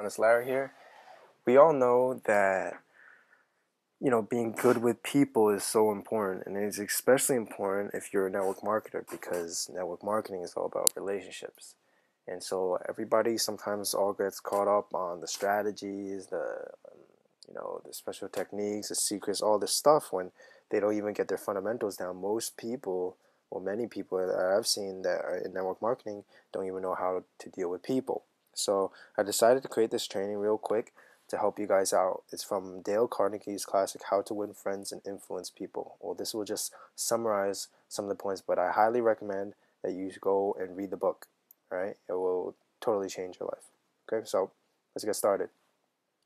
Honest Larry here. We all know that being good with people is so important, and it's especially important if you're a network marketer because network marketing is all about relationships. And so everybody sometimes all gets caught up on the strategies, the special techniques, the secrets, all this stuff when they don't even get their fundamentals down. Most people, or many people that I've seen that are in network marketing, don't even know how to deal with people. So I decided to create this training real quick to help you guys out. It's from Dale Carnegie's classic How to Win Friends and Influence People. Well, this will just summarize some of the points, but I highly recommend that you go and read the book. All right? It will totally change your life. Okay, so let's get started.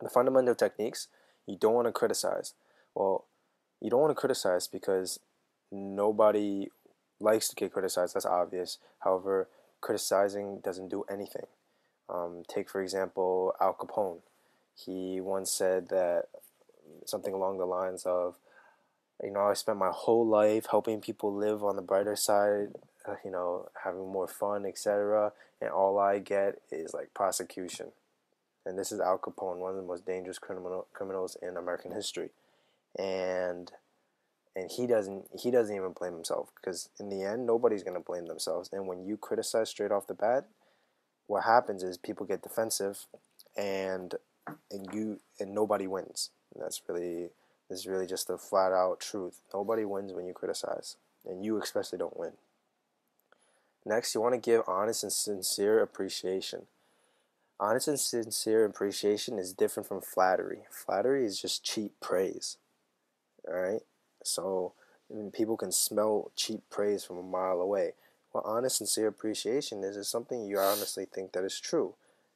The fundamental techniques you don't want to criticize. Well, you don't want to criticize because nobody likes to get criticized. That's obvious. However, criticizing doesn't do anything. Take, for example, Al Capone. He once said that something along the lines of, I spent my whole life helping people live on the brighter side, having more fun, etc. And all I get is like prosecution. And this is Al Capone, one of the most dangerous criminals in American history. And he doesn't even blame himself because in the end nobody's gonna blame themselves. And when you criticize straight off the bat, what happens is people get defensive, and and nobody wins. And this is really just the flat out truth. Nobody wins when you criticize, and you especially don't win. Next, you want to give honest and sincere appreciation. Honest and sincere appreciation is different from flattery. Flattery is just cheap praise. All right, so people can smell cheap praise from a mile away. What honest, sincere appreciation is something you honestly think that is true,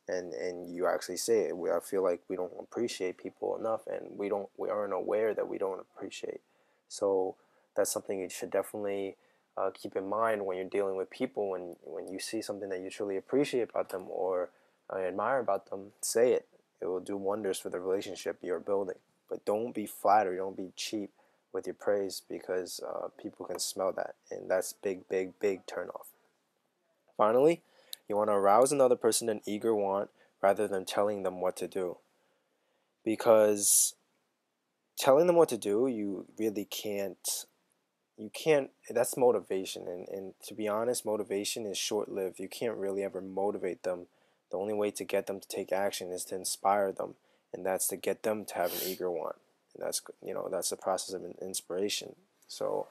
and you actually say it. I feel like we don't appreciate people enough, and we aren't aware that we don't appreciate. So that's something you should definitely keep in mind when you're dealing with people. When you see something that you truly appreciate about them or admire about them, say it. It will do wonders for the relationship you're building. But don't be flattered. Don't be cheap with your praise because people can smell that, and that's big, big, big turnoff. Finally, you want to arouse another person an eager want rather than telling them what to do, because telling them what to do, you really can't. You can't. That's motivation, and to be honest, motivation is short-lived. You can't really ever motivate them. The only way to get them to take action is to inspire them, and that's to get them to have an eager want. And that's the process of inspiration. So,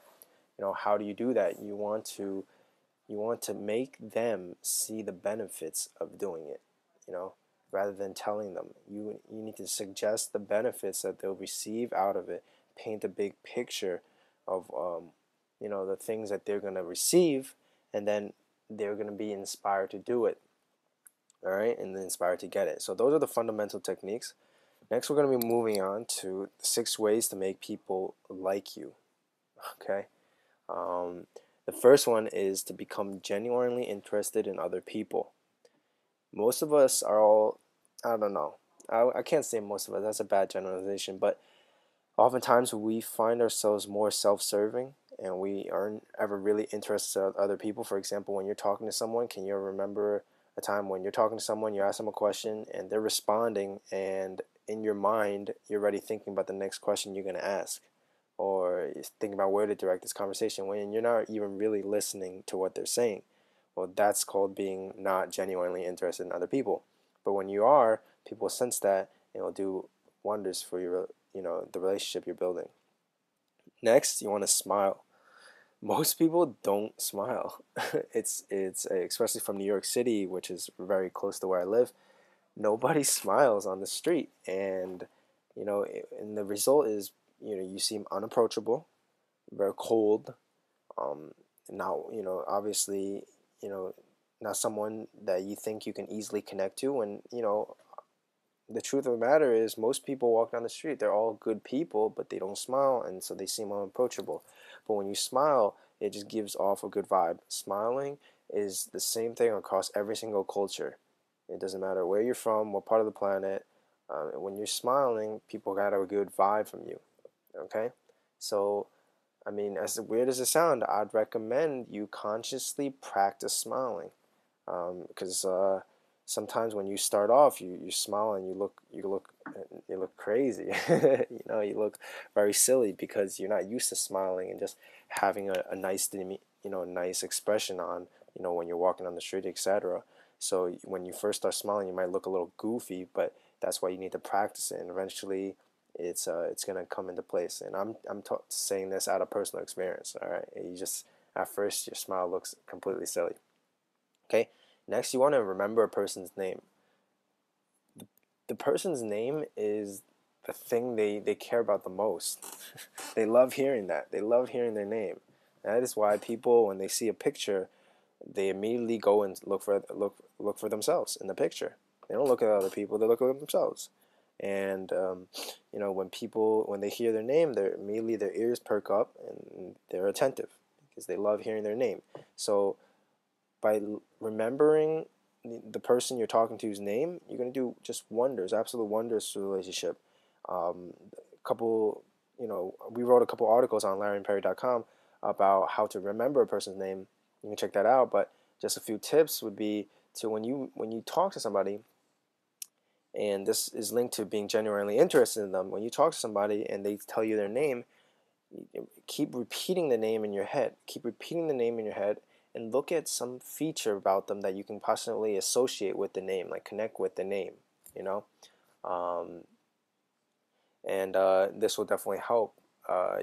how do you do that? You want to make them see the benefits of doing it, you know, rather than telling them. You need to suggest the benefits that they'll receive out of it, paint a big picture of the things that they're going to receive, and then they're going to be inspired to do it. All right, and then inspired to get it. So those are the fundamental techniques. Next, we're going to be moving on to 6 ways to make people like you. Okay. Um, the first one is to become genuinely interested in other people. Most of us are all, I don't know, I can't say most of us, that's a bad generalization, but oftentimes we find ourselves more self serving and we aren't ever really interested in other people. For example, when you're talking to someone, can you remember a time when you're talking to someone, you ask them a question and they're responding, and in your mind, you're already thinking about the next question you're going to ask? Or thinking about where to direct this conversation when you're not even really listening to what they're saying. Well, that's called being not genuinely interested in other people. But when you are, people sense that and it'll do wonders for the relationship you're building. Next, you want to smile. Most people don't smile. It's especially from New York City, which is very close to where I live. Nobody smiles on the street, and the result is you seem unapproachable, very cold, um, not obviously you know not someone that you think you can easily connect to. And the truth of the matter is most people walk down the street, they're all good people, but they don't smile, and so they seem unapproachable. But when you smile, it just gives off a good vibe. Smiling is the same thing across every single culture. It doesn't matter where you're from, what part of the planet. When you're smiling, people got a good vibe from you. Okay, so I mean, as weird as it sounds, I'd recommend you consciously practice smiling, because sometimes when you start off, you smile and you look crazy. You know, you look very silly because you're not used to smiling and just having a nice nice expression on, when you're walking on the street, etc. So when you first start smiling, you might look a little goofy, but that's why you need to practice it, and eventually it's gonna come into place. And I'm saying this out of personal experience. All right, you just at first your smile looks completely silly. Okay, next you want to remember a person's name. The person's name is the thing they care about the most. They love hearing that. They love hearing their name. That is why people, when they see a picture, they immediately go and look for themselves in the picture. They don't look at other people. They look at themselves. And when they hear their name, they're immediately their ears perk up and they're attentive because they love hearing their name. So by remembering the person you're talking to's name, you're going to do just wonders, absolute wonders to the relationship. A couple, we wrote a couple articles on LarryandPerry.com about how to remember a person's name. You can check that out. But just a few tips would be to when you talk to somebody, and this is linked to being genuinely interested in them. When you talk to somebody and they tell you their name, keep repeating the name in your head. Keep repeating the name in your head and look at some feature about them that you can possibly associate with the name, like connect with the name, you know? Um, and this will definitely help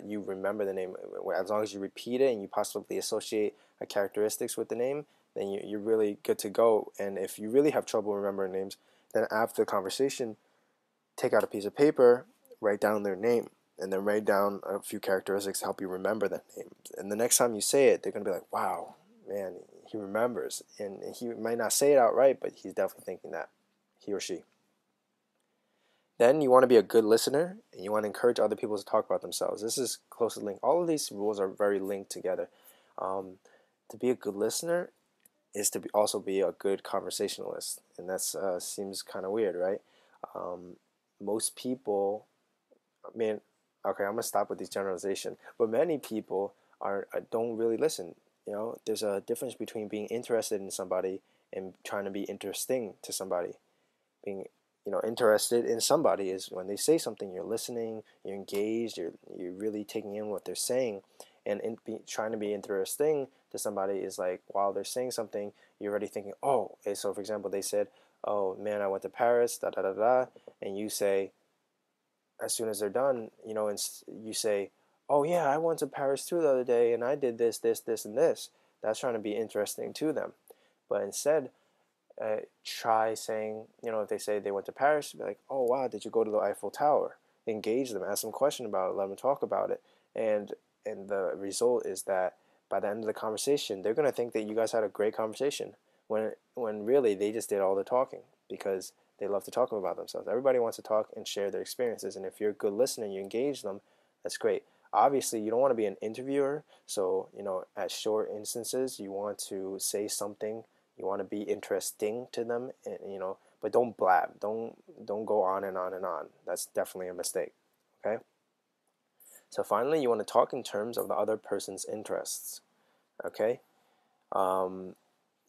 you remember the name. As long as you repeat it and you possibly associate a characteristics with the name, then you're really good to go. And if you really have trouble remembering names, then after the conversation, take out a piece of paper, write down their name, and then write down a few characteristics to help you remember that name. And the next time you say it, they're going to be like, wow, man, he remembers. And he might not say it outright, but he's definitely thinking that, he or she. Then you want to be a good listener, and you want to encourage other people to talk about themselves. This is closely linked. All of these rules are very linked together. To be a good listener is to also be a good conversationalist, and that seems kind of weird, right? Most people, I mean, okay, I'm gonna stop with these generalization, but many people don't really listen. There's a difference between being interested in somebody and trying to be interesting to somebody. Being interested in somebody is when they say something, you're listening, you're engaged, you're really taking in what they're saying, and trying to be interesting to somebody is like while they're saying something, you're already thinking, oh, okay, so for example, they said, oh man, I went to Paris, da da da da, and you say, as soon as they're done, and you say, oh yeah, I went to Paris too the other day, and I did this, this, this, and this. That's trying to be interesting to them, but instead try saying, if they say they went to Paris, be like, oh wow, did you go to the Eiffel Tower? Engage them, ask them a question about it, let them talk about it, and the result is that by the end of the conversation, they're gonna think that you guys had a great conversation, when really they just did all the talking because they love to talk about themselves. Everybody wants to talk and share their experiences, and if you're a good listener, you engage them, that's great. Obviously, you don't want to be an interviewer, so at short instances, you want to say something. You want to be interesting to them, and but don't blab. Don't go on and on and on. That's definitely a mistake. Okay. So finally, you want to talk in terms of the other person's interests. Okay. Um,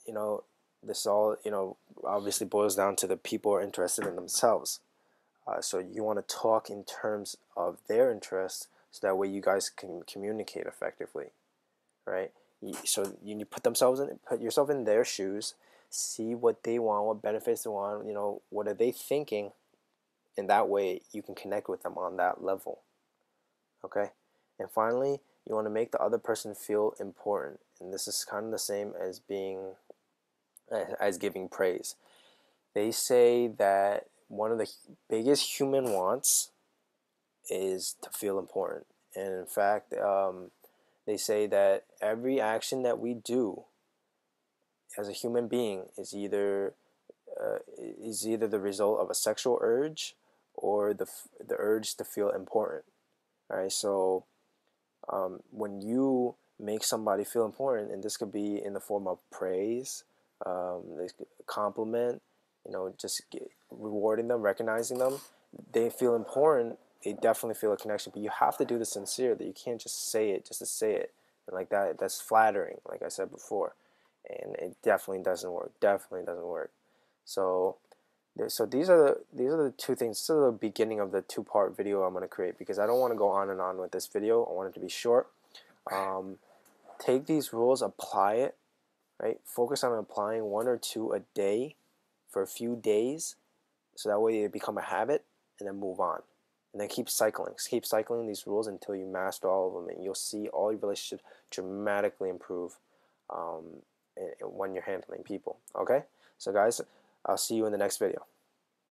you know, this all obviously boils down to the people are interested in themselves. So you want to talk in terms of their interests, so that way you guys can communicate effectively, right? So you put yourself in their shoes, see what they want, what benefits they want, what are they thinking, and that way you can connect with them on that level. Okay, and finally, you want to make the other person feel important, and this is kind of the same as giving praise. They say that one of the biggest human wants is to feel important, and in fact, they say that every action that we do as a human being is either the result of a sexual urge or the urge to feel important. All right, so when you make somebody feel important, and this could be in the form of praise, compliment, just rewarding them, recognizing them, they feel important. They definitely feel a connection, but you have to do this sincerely. You can't just say it just to say it, and like that. That's flattering, like I said before, and it definitely doesn't work. Definitely doesn't work. So these are the two things. This is the beginning of the two-part video I'm going to create, because I don't want to go on and on with this video. I want it to be short. Take these rules, apply it, right? Focus on applying 1 or 2 a day for a few days, so that way they become a habit, and then move on. And then keep cycling. Keep cycling these rules until you master all of them, and you'll see all your relationships dramatically improve when you're handling people. Okay? So guys, I'll see you in the next video.